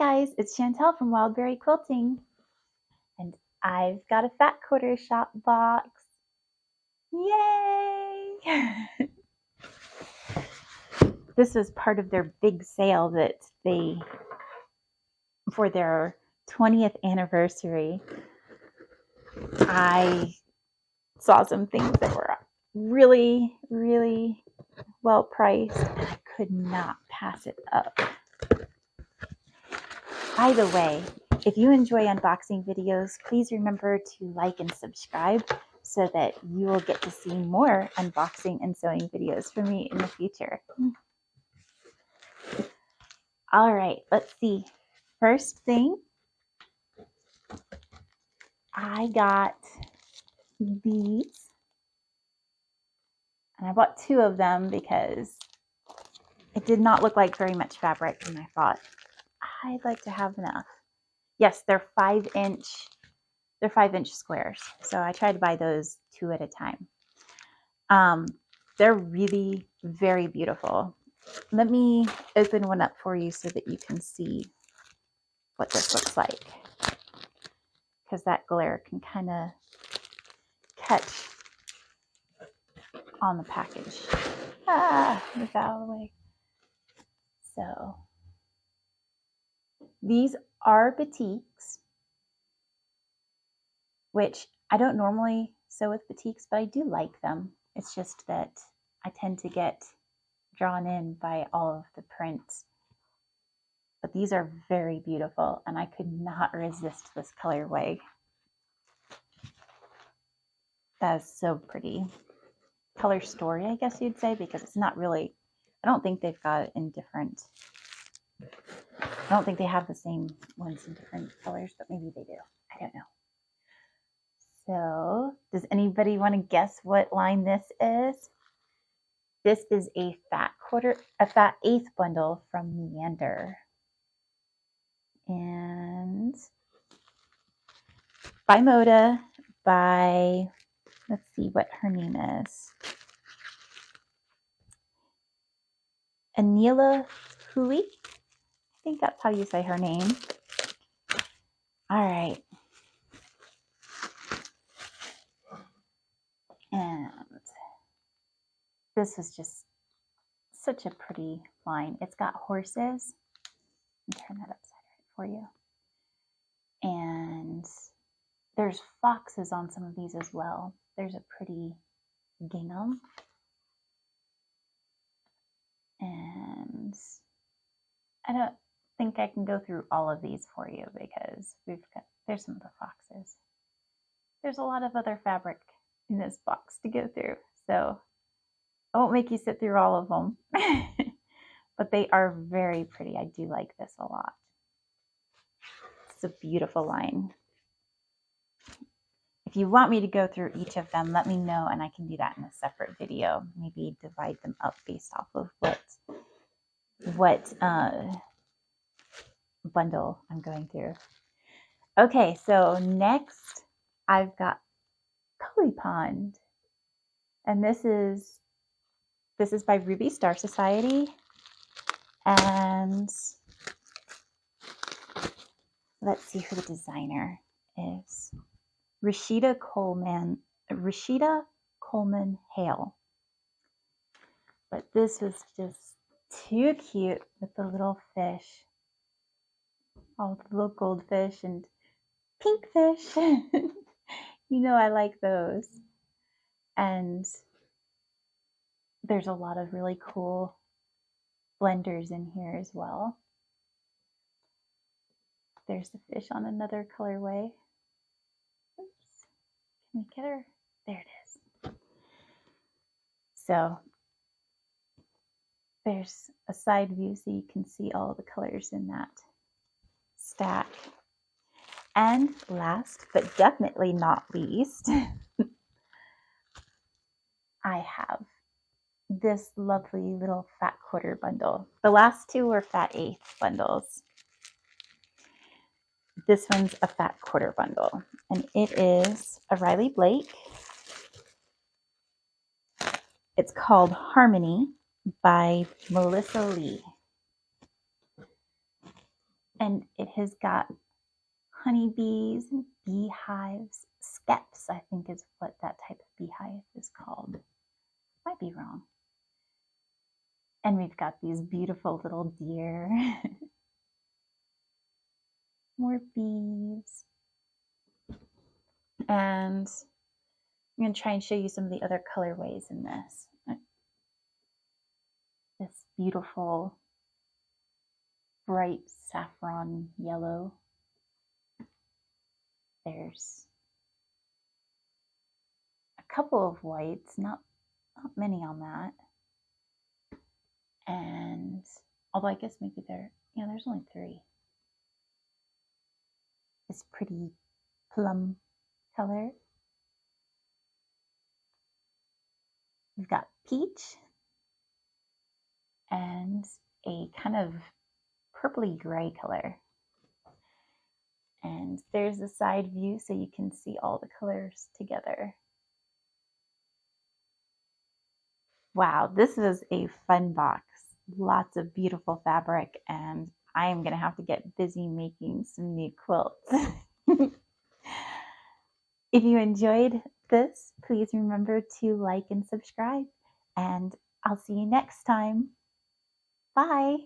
guys, it's Chantel from Wildberry Quilting, and I've got a Fat Quarter Shop box. Yay! This was part of their big sale that for their 20th anniversary, I saw some things that were really, really well priced, and I could not pass it up. By the way, if you enjoy unboxing videos, please remember to like and subscribe so that you will get to see more unboxing and sewing videos from me in the future. All right, let's see. First thing, I got these. And I bought 2 of them because it did not look like very much fabric, and I thought I'd like to have enough. Yes, they're 5-inch. They're 5-inch squares. So I tried to buy those 2 at a time. They're really very beautiful. Let me open one up for you so that you can see what this looks like, because that glare can kind of catch on the package. Move that out of the way. So these are batiks, which I don't normally sew with batiks, but I do like them. It's just that I tend to get drawn in by all of the prints. But these are very beautiful, and I could not resist this colorway. That is so pretty. Color story, I guess you'd say, because it's not really, I don't think they've got it in different, I don't think they have the same ones in different colors, but maybe they do. I don't know. So, does anybody want to guess what line this is? This is a fat 1/8 bundle from Meander. And by Moda, by, let's see what her name is. Anila Pulley. I think that's how you say her name. All right. And this is just such a pretty line. It's got horses. I'll turn that upside right for you. And there's foxes on some of these as well. There's a pretty gingham. And I don't think I can go through all of these for you because there's some of the foxes. There's a lot of other fabric in this box to go through, so I won't make you sit through all of them. But they are very pretty. I do like this a lot. It's a beautiful line. If you want me to go through each of them, let me know and I can do that in a separate video. Maybe divide them up based off of what bundle I'm going through. Okay, so next I've got Pulley Pond, and this is by Ruby Star Society, and let's see who the designer is. Rashida Coleman Hale. But this was just too cute with the little fish, all the little goldfish and pink fish. You know I like those. And there's a lot of really cool blenders in here as well. There's the fish on another colorway. Oops. Can we get her? There it is. So there's a side view so you can see all the colors in that stack. And last but definitely not least, I have this lovely little fat 1/4 bundle. The last 2 were fat 1/8 bundles. This one's a fat 1/4 bundle, and it is a Riley Blake. It's called Harmony by Melissa Lee. And it has got honeybees, beehives, skeps, I think is what that type of beehive is called. Might be wrong. And we've got these beautiful little deer. More bees. And I'm going to try and show you some of the other colorways in this. This beautiful bright saffron yellow. There's a couple of whites, not many on that. And although I guess maybe there's only 3. This pretty plum color. We've got peach and a kind of purpley gray color. And there's the side view so you can see all the colors together. Wow, this was a fun box. Lots of beautiful fabric, and I am going to have to get busy making some new quilts. If you enjoyed this, please remember to like and subscribe, and I'll see you next time. Bye.